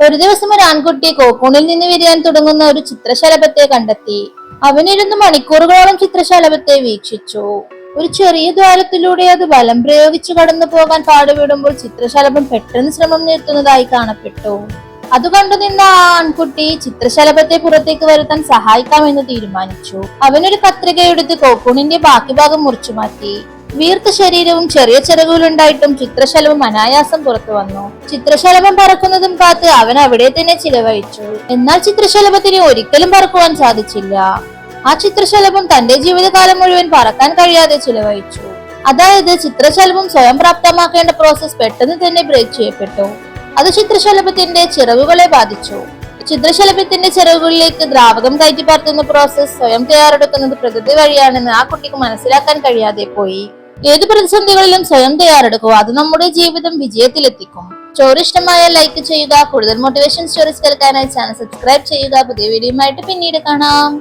ഒരു ദിവസം ഒരു ആൺകുട്ടി കോക്കൂണിൽ നിന്ന് വിരിയാൻ തുടങ്ങുന്ന ഒരു ചിത്രശലഭത്തെ കണ്ടെത്തി. അവനിരുന്ന് മണിക്കൂറുകളോളം ചിത്രശലഭത്തെ വീക്ഷിച്ചു. ഒരു ചെറിയ ദ്വാരത്തിലൂടെ അത് ബലം പ്രയോഗിച്ചു കടന്നു പോകാൻ പാടുപെടുമ്പോൾ ചിത്രശലഭം പെട്ടെന്ന് ശ്രമം നിർത്തുന്നതായി കാണപ്പെട്ടു. അത് കണ്ടുനിന്ന ആ ആൺകുട്ടി ചിത്രശലഭത്തെ പുറത്തേക്ക് വരുത്താൻ സഹായിക്കാമെന്ന് തീരുമാനിച്ചു. അവനൊരു കത്രികയെടുത്ത് കോക്കൂണിന്റെ ബാക്കി ഭാഗം മുറിച്ചു മാറ്റി. വീർത്ത ശരീരവും ചെറിയ ചിറകുകളുണ്ടായിട്ടും ചിത്രശലഭം അനായാസം പുറത്തു വന്നു. ചിത്രശലഭം പറക്കുന്നതും കാത്ത് അവൻ അവിടെ തന്നെ ചിലവഴിച്ചു. എന്നാൽ ചിത്രശലഭത്തിന് ഒരിക്കലും പറക്കുവാൻ സാധിച്ചില്ല. ആ ചിത്രശലഭം തന്റെ ജീവിതകാലം മുഴുവൻ പറക്കാൻ കഴിയാതെ ചിലവഴിച്ചു. അതായത് ചിത്രശലഭം സ്വയം പ്രാപ്തമാക്കേണ്ട പ്രോസസ് പെട്ടെന്ന് തന്നെ ബ്രേക്ക് ചെയ്യപ്പെട്ടു. അത് ചിത്രശലഭത്തിന്റെ ചിറകുകളെ ബാധിച്ചു. ചിത്രശലഭത്തിന്റെ ചിറകുകളിലേക്ക് ദ്രാവകം കയറ്റി പറത്തുന്ന പ്രോസസ് സ്വയം തയ്യാറെടുക്കുന്നത് പ്രകൃതി വഴിയാണെന്ന് ആ കുട്ടിക്ക് മനസ്സിലാക്കാൻ കഴിയാതെ പോയി. ഏത് പ്രതിസന്ധികളിലും സ്വയം തയ്യാറെടുക്കുക, അത് നമ്മുടെ ജീവിതം വിജയത്തിലെത്തിക്കും. സ്റ്റോറി ഇഷ്ടമായാൽ ലൈക്ക് ചെയ്യുക. കൂടുതൽ മോട്ടിവേഷൻ സ്റ്റോറീസ് കേൾക്കാനായി ചാനൽ സബ്സ്ക്രൈബ് ചെയ്യുക. പുതിയ വീഡിയോയുമായിട്ട് പിന്നീട് കാണാം.